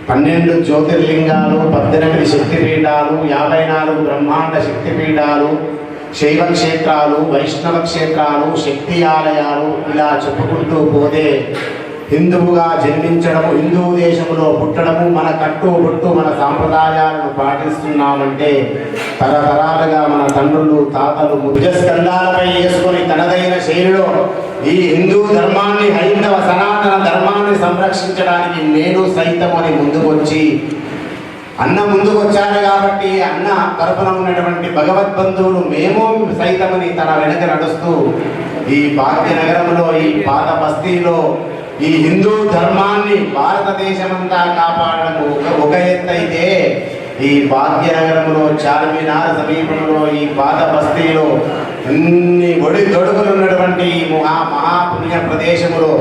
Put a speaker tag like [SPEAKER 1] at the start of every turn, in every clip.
[SPEAKER 1] 12 జ్యోతిర్లింగాలు, 18 శక్తిపీఠాలు, 54 బ్రహ్మాండ శక్తిపీఠాలు, శైవ క్షేత్రాలు, వైష్ణవ క్షేత్రాలు, శక్తి ఆలయాలు, ఇలా చెప్పుకుంటూ పోతే హిందువుగా జన్మించడము, హిందూ దేశంలో పుట్టడము, మన కట్టుబొట్టు మన సాంప్రదాయాలను పాటిస్తున్నామంటే తరతరాలుగా మన తండ్రులు తాతలు భుజస్కంధాలపై వేసుకొని తనదైన శైలిలో ఈ హిందూ ధర్మాన్ని, హైందవ సనాతన ధర్మాన్ని సంరక్షించడానికి నేను సైతం అని ముందుకొచ్చి అన్న ముందుకు వచ్చారు కాబట్టి అన్న తరపున ఉన్నటువంటి భగవద్బంధువులు మేము సైతమని తన వెనక నడుస్తూ ఈ భాగ్యనగరంలో, ఈ పాత బస్తీలో ఈ హిందూ ధర్మాన్ని భారతదేశమంతా కాపాడము ఒక ఎత్తైతే, ఈ భాగ్యనగరంలో చార్మినార్ సమీపంలో ఈ పాత బస్తీలో అన్ని ఒడి తొడుగులు ఉన్నటువంటి మహాపుణ్య ప్రదేశములో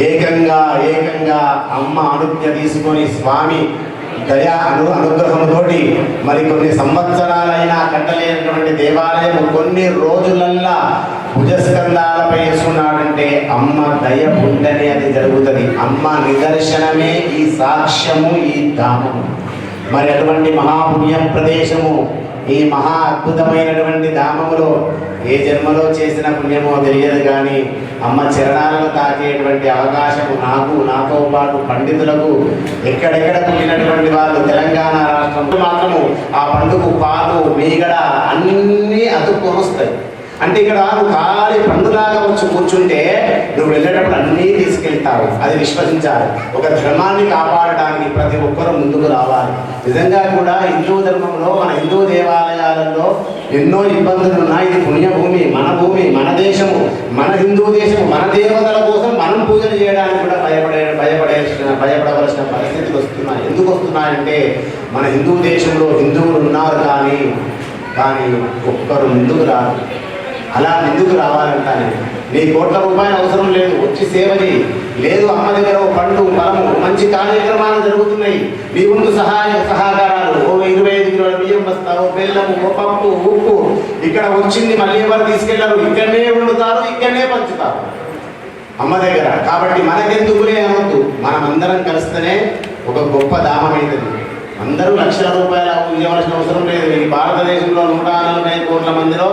[SPEAKER 1] ఏకంగా అమ్మ అనుజ్ఞ తీసుకొని స్వామి దయా అనుగ్రహంతోటి మరి కొన్ని సంవత్సరాలైనా కట్టలేనటువంటి దేవాలయం కొన్ని రోజులల్లా భుజస్కంధాలపై వేసుకున్నాడంటే అమ్మ దయ ఉంటేనే అది జరుగుతుంది. అమ్మ నిదర్శనమే ఈ సాక్ష్యము, ఈ ధామము. మరి అటువంటి మహాపుణ్య ప్రదేశము, ఈ మహా అద్భుతమైనటువంటి ధామములో ఏ జన్మలో చేసిన పుణ్యమో తెలియదు కానీ అమ్మ చరణాలను తాకేటువంటి అవకాశము నాతో పాటు పండితులకు ఎక్కడెక్కడ పుట్టినటువంటి వాళ్ళు తెలంగాణ రాష్ట్రంలో మాత్రము ఆ పండుగ పాలు మీగడ అన్నీ అతుక్కొని వస్తాయి. అంటే ఇక్కడ నువ్వు ఖాళీ పండులాగా వచ్చి కూర్చుంటే నువ్వు వెళ్ళేటప్పుడు అన్నీ తీసుకెళ్తావు. అది విశ్వసించాలి. ఒక ధర్మాన్ని కాపాడడానికి ప్రతి ఒక్కరూ ముందుకు రావాలి. నిజంగా కూడా హిందూ ధర్మంలో, మన హిందూ దేవాలయాలలో ఎన్నో ఇబ్బందులు ఉన్నాయి. ఇది పుణ్యభూమి, మన దేశము, మన హిందూ దేశము, మన దేవతల కోసం మనం పూజలు చేయడానికి కూడా భయపడవలసిన పరిస్థితులు వస్తున్నాయి. ఎందుకు వస్తున్నాయంటే మన హిందూ దేశంలో హిందువులు ఉన్నారు కానీ ఒక్కరు ముందుకు రారు. అలా ముందుకు రావాలంటానే నీ కోట్ల రూపాయలు అవసరం లేదు, వచ్చి సేవ చేయి. లేదు అమ్మ దగ్గర ఓ పండు ఫలము మంచి కార్యక్రమాలు జరుగుతున్నాయి, నీ ముందు సహకారాలు, ఓ 25 కిలోల బియ్యం వస్తావు, బెల్లము, ఓ పప్పు, ఉప్పు ఇక్కడ వచ్చింది మళ్ళీ ఎవరు తీసుకెళ్లరు, ఇక్కడనే వండుతారు, ఇక్కడనే పంచుతారు అమ్మ దగ్గర. కాబట్టి మనకెందుకులే అనొద్దు, మనమందరం కలిస్తేనే ఒక గొప్ప దామం అవుతుంది. అందరూ లక్షల రూపాయలు ఇవ్వవలసిన అవసరం లేదు. ఈ భారతదేశంలో 140 కోట్ల మందిలో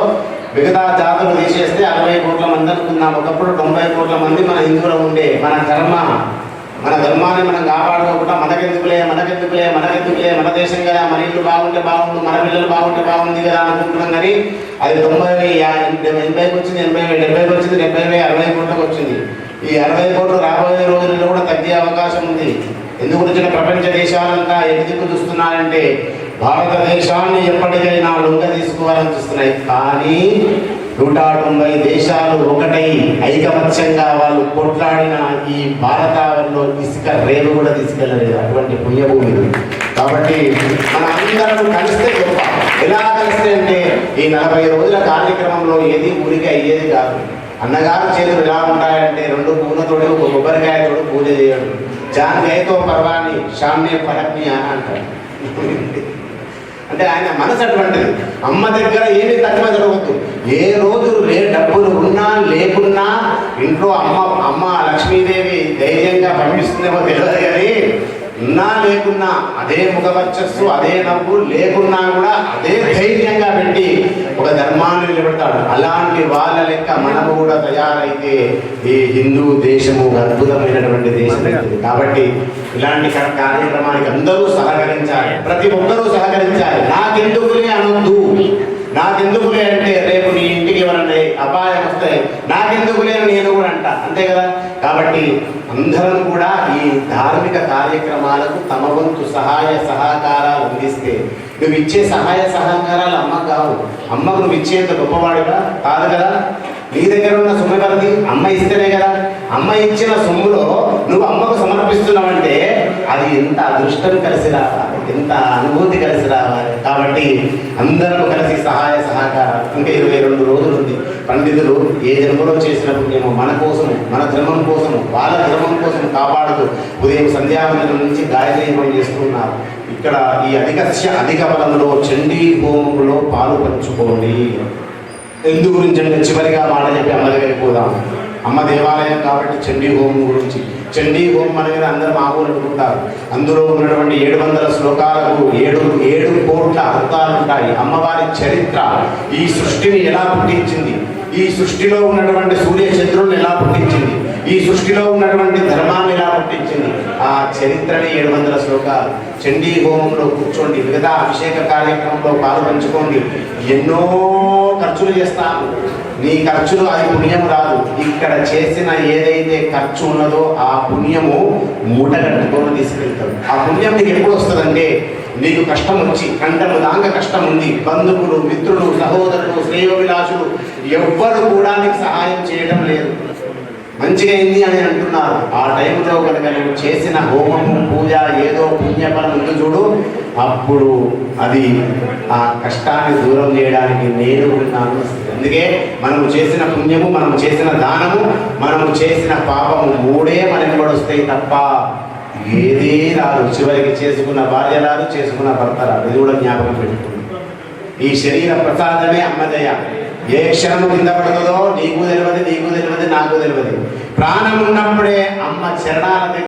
[SPEAKER 1] మిగతా జాతులు తీసేస్తే 60 కోట్ల మంది అనుకున్నాం. ఒకప్పుడు 90 కోట్ల మంది మన హిందువులు ఉండే. మన ధర్మాన్ని మనం కాపాడుకోకుండా మనకెందుకులే మన దేశం కదా, మన ఇల్లు బాగుంటే బాగుండు, మన పిల్లలు బాగుంటే బాగుంది కదా అనుకుంటున్నాం. కానీ అది 80కి వచ్చింది, 70కి వచ్చింది, 60 కోట్లకు వచ్చింది. ఈ 60 కోట్లు రాబోయే రోజుల్లో కూడా తగ్గే అవకాశం ఉంది. ఎందుకు వచ్చిన ప్రపంచ దేశాలంతా ఎటు దిక్కు చూస్తున్నారంటే భారతదేశాన్ని ఎప్పటికైనా లొంగ తీసుకోవాలని చూస్తున్నాయి. కానీ 190 దేశాలు ఒకటై ఐకమత్యంగా వాళ్ళు కొట్లాడిన ఈ భారతావరణలో ఇసుక రేవు కూడా తీసుకెళ్ళలేదు. అటువంటి పుణ్యభూమి. కాబట్టి మన అందరం కలిస్తే గొప్ప. ఎలా కలిస్తే అంటే ఈ 40 రోజుల కార్యక్రమంలో ఏది ఊరికి అయ్యేది కాదు. అన్నగారు చేతులు ఎలా ఉంటాయంటే 2 పూలతోడు, 1 కొబ్బరికాయతోడు పూజ చేయడం. జాన్గయతో పర్వాణి షామ్య పరత్ని అని అంటాడు. అంటే ఆయన మనసు అటువంటిది. అమ్మ దగ్గర ఏమీ తక్కువ జరగవద్దు. ఏ రోజు డబ్బులు ఉన్నా లేకున్నా ఇంట్లో అమ్మ లక్ష్మీదేవి ధైర్యంగా పంపిస్తుందేమో తెలియదు. కానీ ఉన్నా లేకున్నా అదే ముఖవర్చస్సు, అదే నవ్వు, లేకున్నా కూడా అదే ధైర్యంగా పెట్టి ఒక ధర్మాన్ని నిలబెడతాడు. అలాంటి వాళ్ళ లెక్క మనము కూడా తయారైతే ఈ హిందూ దేశము అద్భుతమైనటువంటి దేశం. కాబట్టి ఇలాంటి కార్యక్రమానికి అందరూ సహకరించాలి, ప్రతి ఒక్కరూ సహకరించాలి. నాకెందుకులే అనొద్దు. నాకెందుకులే అంటే రేపు నీ ఇంటికి ఎవరన్నా అపాయం వస్తాయి, నాకెందుకులే నేను కూడా అంట, అంతే కదా. కాబట్టి అందరం కూడా ఈ ధార్మిక కార్యక్రమాలకు తమ వంతు సహాయ సహకారాలు అందిస్తే, నువ్వు ఇచ్చే సహాయ సహకారాలు అమ్మకు కావు. అమ్మకు నువ్వు ఇచ్చేంత గొప్పవాడిగా కాదు కదా. నీ దగ్గర ఉన్న సొమ్ము ఎవరిది? అమ్మ ఇస్తేనే కదా. అమ్మ ఇచ్చిన సొమ్ములో నువ్వు అమ్మకు సమర్పిస్తున్నావంటే అది ఎంత అదృష్టం కలిసి రావాలి, ఎంత అనుభూతి కలిసి రావాలి. కాబట్టి అందరూ కలిసి సహాయ సహకారాలు. ఇంకా 22 రోజులు ఉంది. పండితులు ఏ జన్మలో చేసిన పుణ్యమో మన కోసము, మన ధర్మం కోసము, వాళ్ళ ధర్మం కోసం కాపాడుతూ ఉదయం సంధ్యావందనం నుంచి గాయత్రి హోమం చేస్తున్నారు. ఇక్కడ ఈ అధిక బలంలో చండీ హోమంలో పాలు పంచుకోండి. ఎందు గురించి అంటే చివరిగా మాట చెప్పి అమ్మ దగ్గరికి పోదాం. అమ్మ దేవాలయం కాబట్టి చండీ హోమం గురించి చండీ హోమం అనేది అందరూ మామూలు అనుకుంటారు. అందులో ఉన్నటువంటి 700 శ్లోకాలకు 7 కోట్ల అర్థాలు ఉంటాయి. అమ్మవారి చరిత్ర, ఈ సృష్టిని ఎలా పుట్టించింది, ఈ సృష్టిలో ఉన్నటువంటి సూర్య చంద్రులను ఎలా పుట్టించింది, ఈ సృష్టిలో ఉన్నటువంటి ధర్మాన్ని ఎలా పుట్టించింది, ఆ చరిత్రని 700 శ్లోకాలు. చండీ హోమంలో కూర్చోండి, మిగతా అభిషేక కార్యక్రమంలో పాలు పంచుకోండి. ఎన్నో ఖర్చులు చేస్తాము, నీ ఖర్చులు అది పుణ్యం రాదు. ఇక్కడ చేసిన ఏదైతే ఖర్చు ఉన్నదో ఆ పుణ్యము మూట కట్టుకొని తీసుకెళ్తాడు. ఆ పుణ్యం నీకు ఎప్పుడు వస్తుందంటే నీకు కష్టం వచ్చి, కంటము దాంగ కష్టం ఉంది, బంధువులు, మిత్రులు, సహోదరులు, శ్రేయోభిలాషులు ఎవ్వరు కూడా నీకు సహాయం చేయడం లేదు, మంచిగా అయింది అని అంటున్నారు. ఆ టైంలో కనుక నువ్వు చేసిన హోమము, పూజ, ఏదో పుణ్యఫలం ఉంది చూడు, అప్పుడు అది ఆ కష్టాన్ని దూరం చేయడానికి నేను ఉన్నాను. అందుకే మనము చేసిన పుణ్యము, మనము చేసిన దానము, మనము చేసిన పాపము 3 మనకి కూడా వస్తాయి తప్ప ఏదే రాదు. చివరికి చేసుకున్న భార్య రాదు, చేసుకున్న భర్త రాదు. ఇది కూడా జ్ఞాపకం పెట్టుకుంది. ఈ శరీర ప్రసాదమే అమ్మదయ. ఏ క్షణము కింద పడుతుందో నీకు తెలియదు, నాకు తెలియదు. ప్రాణం ఉన్నప్పుడే అమ్మ చరణాల